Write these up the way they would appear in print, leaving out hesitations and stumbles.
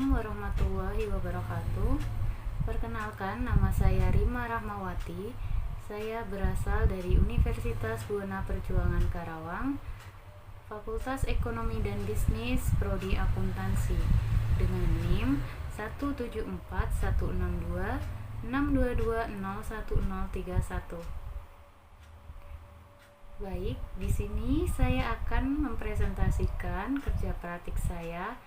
Assalamualaikum warahmatullahi wabarakatuh. Perkenalkan, nama saya Rima Rahmawati. Saya berasal dari Universitas Buana Perjuangan Karawang, Fakultas Ekonomi dan Bisnis, Prodi Akuntansi, dengan NIM 174162622011031. Baik, di sini saya akan mempresentasikan kerja praktik saya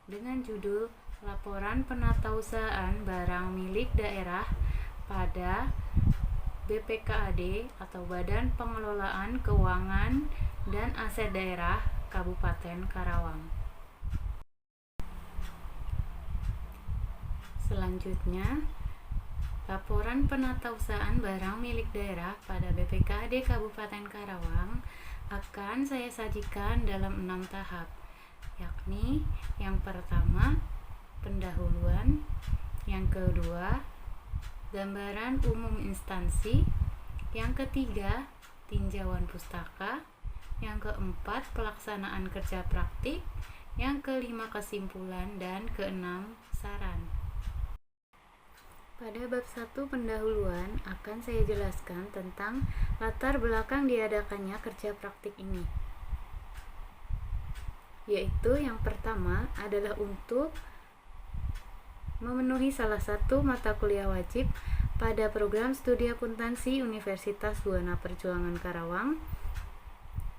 dengan judul Laporan Penatausahaan Barang Milik Daerah pada BPKAD atau Badan Pengelolaan Keuangan dan Aset Daerah Kabupaten Karawang. Selanjutnya, laporan penatausahaan barang milik daerah pada BPKAD Kabupaten Karawang akan saya sajikan dalam 6 tahap, yakni yang pertama, pendahuluan, yang kedua, gambaran umum instansi, yang ketiga, tinjauan pustaka, yang keempat, pelaksanaan kerja praktik, yang kelima, kesimpulan, dan keenam, saran. Pada bab 1 pendahuluan akan saya jelaskan tentang latar belakang diadakannya kerja praktik ini. Yaitu yang pertama adalah untuk memenuhi salah satu mata kuliah wajib pada program studi akuntansi Universitas Buana Perjuangan Karawang,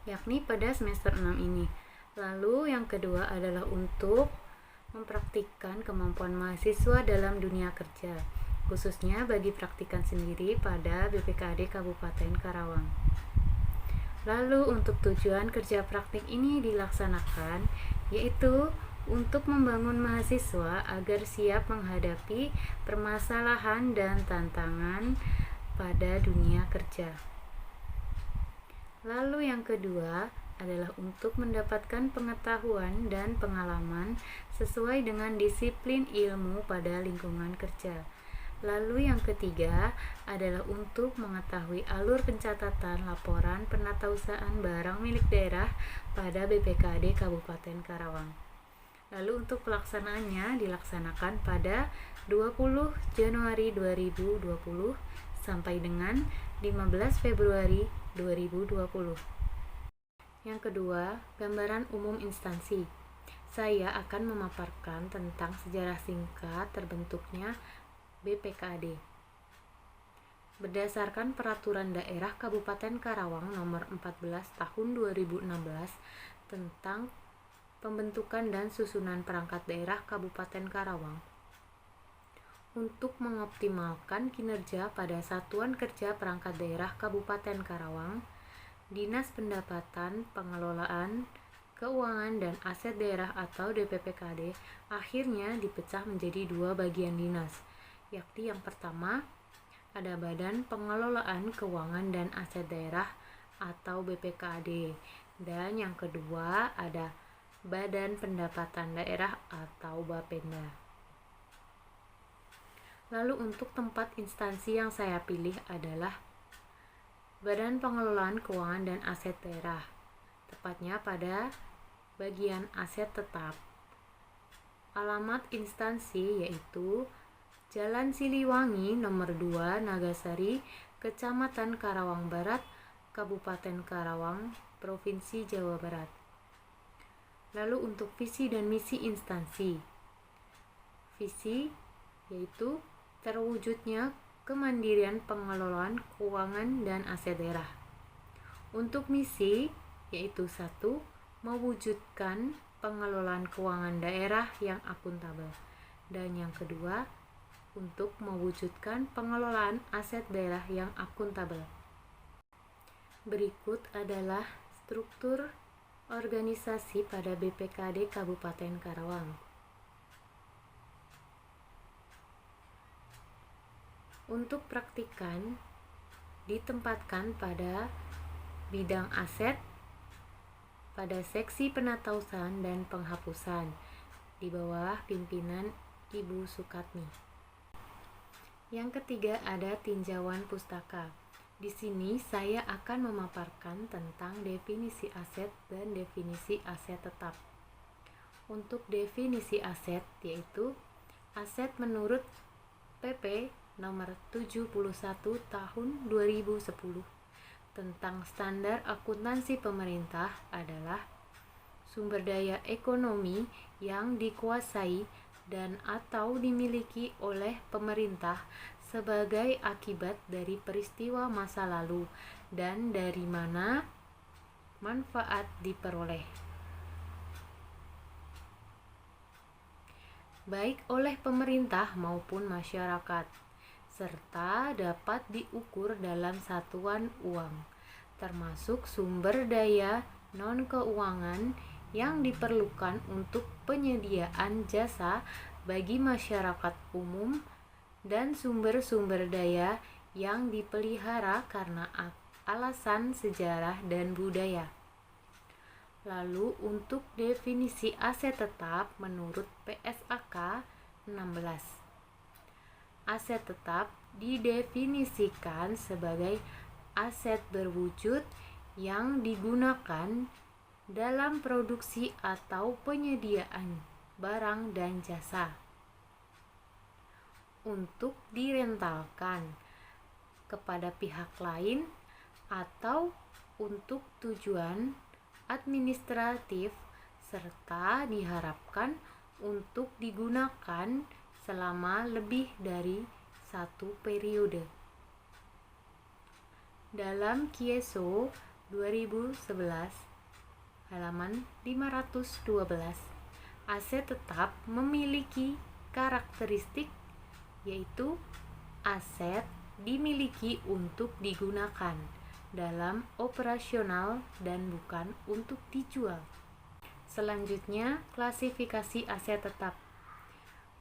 yakni pada semester 6 ini. Lalu yang kedua adalah untuk mempraktikkan kemampuan mahasiswa dalam dunia kerja, khususnya bagi praktikan sendiri pada BPKAD Kabupaten Karawang. Lalu untuk tujuan kerja praktik ini dilaksanakan yaitu untuk membangun mahasiswa agar siap menghadapi permasalahan dan tantangan pada dunia kerja. Lalu yang kedua adalah untuk mendapatkan pengetahuan dan pengalaman sesuai dengan disiplin ilmu pada lingkungan kerja. Lalu yang ketiga adalah untuk mengetahui alur pencatatan laporan penatausahaan barang milik daerah pada BPKAD Kabupaten Karawang. Lalu untuk pelaksanaannya dilaksanakan pada 20 Januari 2020 sampai dengan 15 Februari 2020. Yang kedua, gambaran umum instansi. Saya akan memaparkan tentang sejarah singkat terbentuknya BPKAD. Berdasarkan Peraturan Daerah Kabupaten Karawang Nomor 14 Tahun 2016 tentang pembentukan dan susunan perangkat daerah Kabupaten Karawang, untuk mengoptimalkan kinerja pada Satuan Kerja Perangkat Daerah Kabupaten Karawang, Dinas Pendapatan, Pengelolaan Keuangan dan Aset Daerah atau DPPKD akhirnya dipecah menjadi 2 bagian dinas, yakni yang pertama ada Badan Pengelolaan Keuangan dan Aset Daerah atau BPKAD, dan yang kedua ada Badan Pendapatan Daerah atau Bapenda. Lalu untuk tempat instansi yang saya pilih adalah Badan Pengelolaan Keuangan dan Aset Daerah, tepatnya pada bagian aset tetap. Alamat instansi yaitu Jalan Siliwangi Nomor 2 Nagasari, Kecamatan Karawang Barat, Kabupaten Karawang, Provinsi Jawa Barat. Lalu untuk visi dan misi instansi. Visi yaitu terwujudnya kemandirian pengelolaan keuangan dan aset daerah. Untuk misi yaitu 1. Mewujudkan pengelolaan keuangan daerah yang akuntabel. Dan yang kedua, untuk mewujudkan pengelolaan aset daerah yang akuntabel. Berikut adalah struktur organisasi pada BPKAD Kabupaten Karawang. Untuk praktikan ditempatkan pada bidang aset pada seksi penatausahaan dan penghapusan di bawah pimpinan Ibu Sukatmi. Yang ketiga ada tinjauan pustaka. Di sini saya akan memaparkan tentang definisi aset dan definisi aset tetap. Untuk definisi aset, yaitu aset menurut PP nomor 71 tahun 2010 tentang standar akuntansi pemerintah adalah sumber daya ekonomi yang dikuasai dan atau dimiliki oleh pemerintah sebagai akibat dari peristiwa masa lalu dan dari mana manfaat diperoleh, baik oleh pemerintah maupun masyarakat, serta dapat diukur dalam satuan uang, termasuk sumber daya non-keuangan yang diperlukan untuk penyediaan jasa bagi masyarakat umum dan sumber-sumber daya yang dipelihara karena alasan sejarah dan budaya. Lalu untuk definisi aset tetap menurut PSAK 16. Aset tetap didefinisikan sebagai aset berwujud yang digunakan dalam produksi atau penyediaan barang dan jasa untuk direntalkan kepada pihak lain atau untuk tujuan administratif serta diharapkan untuk digunakan selama lebih dari satu periode. Dalam Kieso 2011 halaman 512, aset tetap memiliki karakteristik yaitu aset dimiliki untuk digunakan dalam operasional dan bukan untuk dijual. Selanjutnya, klasifikasi aset tetap.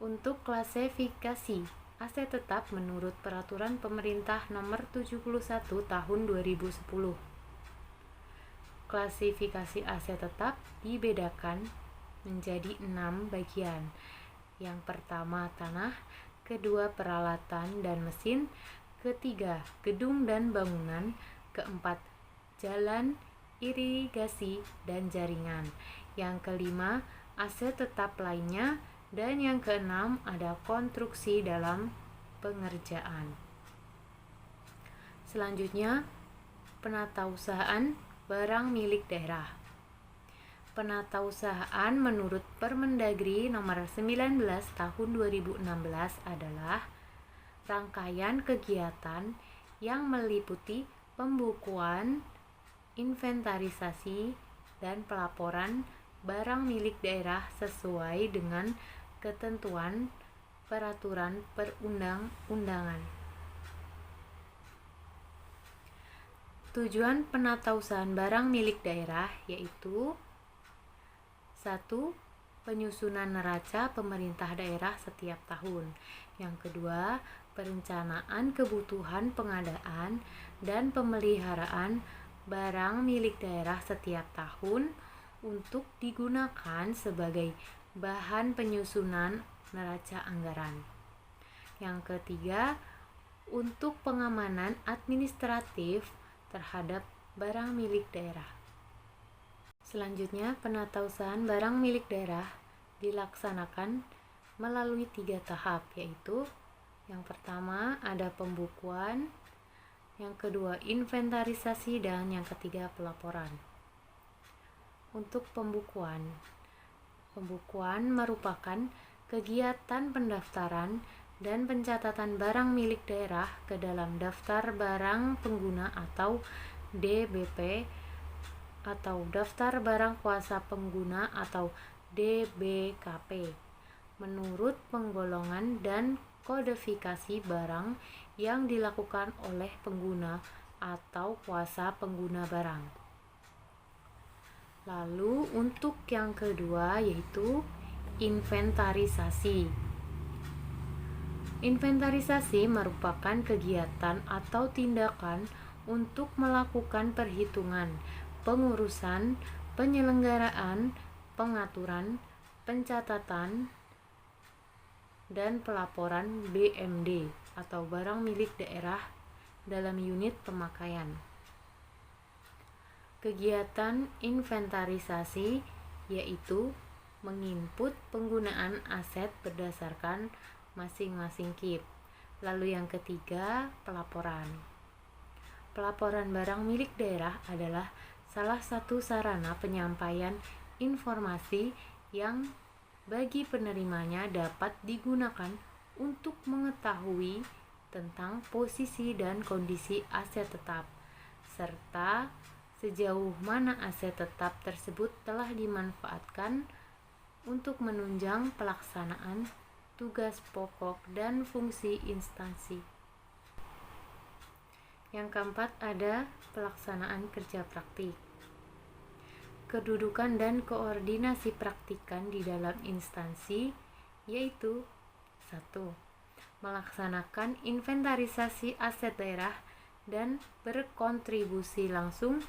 Untuk klasifikasi aset tetap menurut Peraturan Pemerintah Nomor 71 Tahun 2010. Klasifikasi aset tetap dibedakan menjadi 6 bagian. Yang pertama tanah, kedua peralatan dan mesin, ketiga gedung dan bangunan, keempat jalan, irigasi, dan jaringan. Yang kelima aset tetap lainnya, dan yang keenam ada konstruksi dalam pengerjaan. Selanjutnya, penatausahaan barang milik daerah. Penatausahaan menurut Permendagri nomor 19 tahun 2016 adalah rangkaian kegiatan yang meliputi pembukuan, inventarisasi, dan pelaporan barang milik daerah sesuai dengan ketentuan peraturan perundang-undangan. Tujuan penatausahaan barang milik daerah yaitu 1. Penyusunan neraca pemerintah daerah setiap tahun. Yang kedua, perencanaan kebutuhan pengadaan dan pemeliharaan barang milik daerah setiap tahun untuk digunakan sebagai bahan penyusunan neraca anggaran. Yang ketiga, untuk pengamanan administratif terhadap barang milik daerah. Selanjutnya, penatausahaan barang milik daerah dilaksanakan melalui 3 tahap, yaitu yang pertama ada pembukuan, yang kedua inventarisasi, dan yang ketiga pelaporan. Untuk pembukuan merupakan kegiatan pendaftaran dan pencatatan barang milik daerah ke dalam daftar barang pengguna atau DBP atau daftar barang kuasa pengguna atau DBKP menurut penggolongan dan kodifikasi barang yang dilakukan oleh pengguna atau kuasa pengguna barang. Lalu untuk yang kedua yaitu inventarisasi. Inventarisasi merupakan kegiatan atau tindakan untuk melakukan perhitungan, pengurusan, penyelenggaraan, pengaturan, pencatatan, dan pelaporan BMD atau barang milik daerah dalam unit pemakaian. Kegiatan inventarisasi yaitu menginput penggunaan aset berdasarkan masing-masing KIP. Lalu yang ketiga, pelaporan. Pelaporan barang milik daerah adalah salah satu sarana penyampaian informasi yang bagi penerimanya dapat digunakan untuk mengetahui tentang posisi dan kondisi aset tetap, serta sejauh mana aset tetap tersebut telah dimanfaatkan untuk menunjang pelaksanaan tugas pokok dan fungsi instansi. Yang keempat ada pelaksanaan kerja praktik. Kedudukan dan koordinasi praktikan di dalam instansi yaitu 1. Melaksanakan inventarisasi aset daerah dan berkontribusi langsung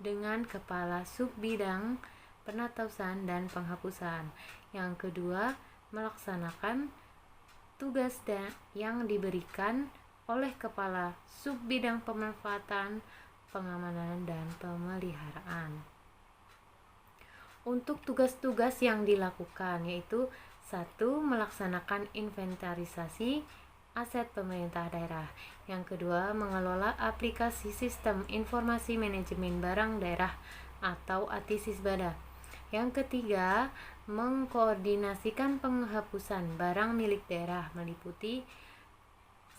dengan kepala subbidang penatausan dan penghapusan. Yang kedua, melaksanakan tugas yang diberikan oleh kepala subbidang pemanfaatan, pengamanan, dan pemeliharaan. Untuk tugas-tugas yang dilakukan yaitu 1. Melaksanakan inventarisasi aset pemerintah daerah. Yang kedua, mengelola aplikasi Sistem Informasi Manajemen Barang Daerah atau ATI-SISBADA. Yang ketiga, mengkoordinasikan penghapusan barang milik daerah meliputi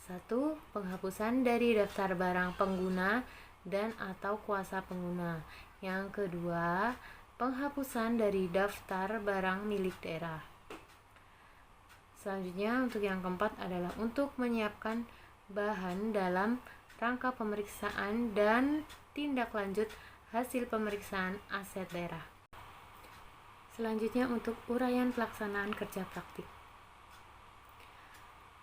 1. Penghapusan dari daftar barang pengguna dan atau kuasa pengguna. Yang kedua, penghapusan dari daftar barang milik daerah. Selanjutnya untuk yang keempat adalah untuk menyiapkan bahan dalam rangka pemeriksaan dan tindak lanjut hasil pemeriksaan aset daerah. Selanjutnya untuk uraian pelaksanaan kerja praktik.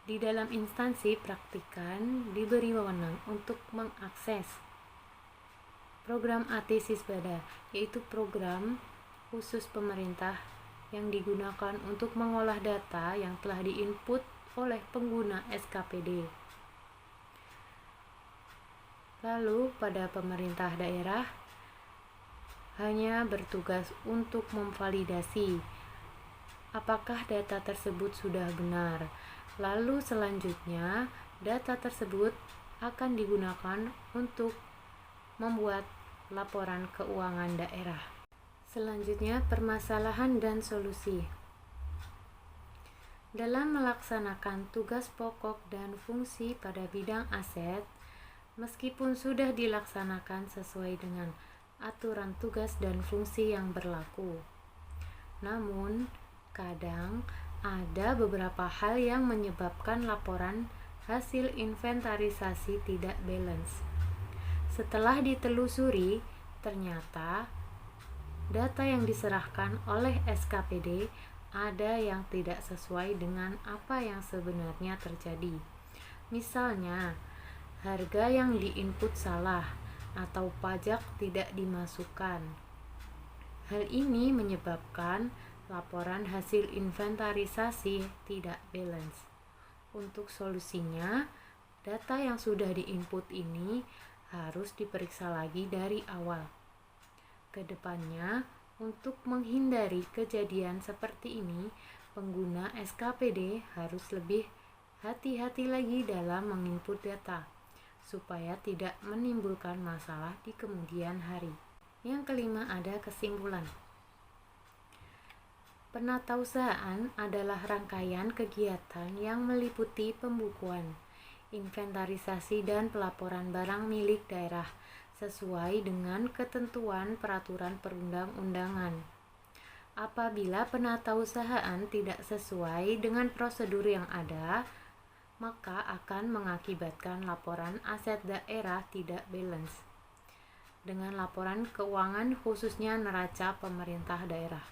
Di dalam instansi praktikan diberi wewenang untuk mengakses program ATI-SISBADA, yaitu program khusus pemerintah yang digunakan untuk mengolah data yang telah diinput oleh pengguna SKPD. Lalu pada pemerintah daerah hanya bertugas untuk memvalidasi apakah data tersebut sudah benar. Lalu selanjutnya data tersebut akan digunakan untuk membuat laporan keuangan daerah. Selanjutnya, permasalahan dan solusi. Dalam melaksanakan tugas pokok dan fungsi pada bidang aset, meskipun sudah dilaksanakan sesuai dengan aturan tugas dan fungsi yang berlaku, namun kadang ada beberapa hal yang menyebabkan laporan hasil inventarisasi tidak balance. Setelah ditelusuri, ternyata data yang diserahkan oleh SKPD ada yang tidak sesuai dengan apa yang sebenarnya terjadi. Misalnya, harga yang diinput salah atau pajak tidak dimasukkan. Hal ini menyebabkan laporan hasil inventarisasi tidak balance. Untuk solusinya, data yang sudah diinput ini harus diperiksa lagi dari awal. Kedepannya, untuk menghindari kejadian seperti ini, pengguna SKPD harus lebih hati-hati lagi dalam menginput data, supaya tidak menimbulkan masalah di kemudian hari. Yang kelima ada kesimpulan. Penatausahaan adalah rangkaian kegiatan yang meliputi pembukuan, inventarisasi, dan pelaporan barang milik daerah sesuai dengan ketentuan peraturan perundang-undangan. Apabila penatausahaan tidak sesuai dengan prosedur yang ada, maka akan mengakibatkan laporan aset daerah tidak balance dengan laporan keuangan khususnya neraca pemerintah daerah.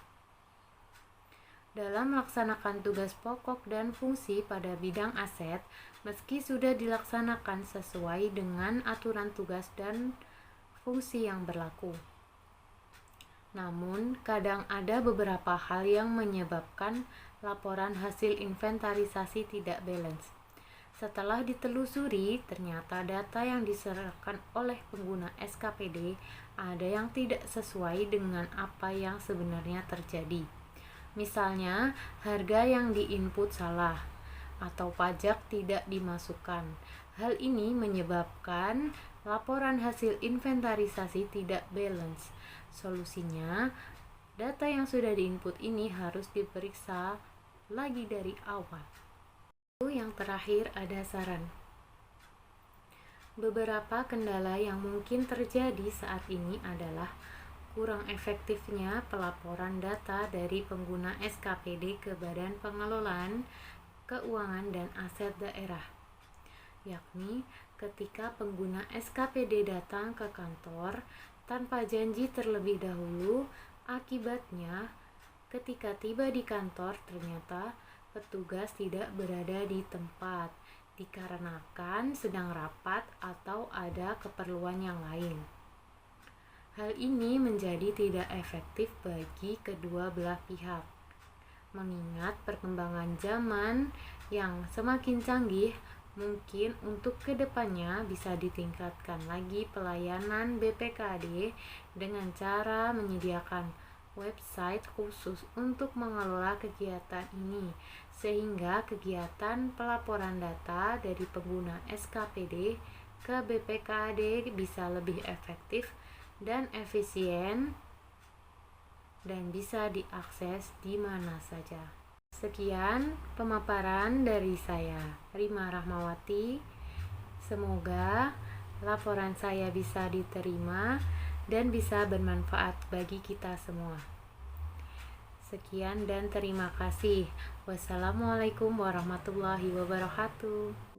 Dalam melaksanakan tugas pokok dan fungsi pada bidang aset, meski sudah dilaksanakan sesuai dengan aturan tugas dan fungsi yang berlaku, namun kadang ada beberapa hal yang menyebabkan laporan hasil inventarisasi tidak balance. Setelah ditelusuri, ternyata data yang diserahkan oleh pengguna SKPD ada yang tidak sesuai dengan apa yang sebenarnya terjadi. Misalnya, harga yang diinput salah atau pajak tidak dimasukkan. Hal ini menyebabkan laporan hasil inventarisasi tidak balance. Solusinya, data yang sudah diinput ini harus diperiksa lagi dari awal. Yang terakhir ada saran. Beberapa kendala yang mungkin terjadi saat ini adalah kurang efektifnya pelaporan data dari pengguna SKPD ke Badan Pengelolaan Keuangan dan Aset Daerah, yakni ketika pengguna SKPD datang ke kantor tanpa janji terlebih dahulu, akibatnya ketika tiba di kantor ternyata petugas tidak berada di tempat dikarenakan sedang rapat atau ada keperluan yang lain. Hal ini menjadi tidak efektif bagi kedua belah pihak, mengingat perkembangan zaman yang semakin canggih. Mungkin untuk kedepannya bisa ditingkatkan lagi pelayanan BPKD dengan cara menyediakan website khusus untuk mengelola kegiatan ini, sehingga kegiatan pelaporan data dari pengguna SKPD ke BPKD bisa lebih efektif dan efisien dan bisa diakses di mana saja. Sekian pemaparan dari saya, Rima Rahmawati. Semoga laporan saya bisa diterima dan bisa bermanfaat bagi kita semua. Sekian dan terima kasih. Wassalamualaikum warahmatullahi wabarakatuh.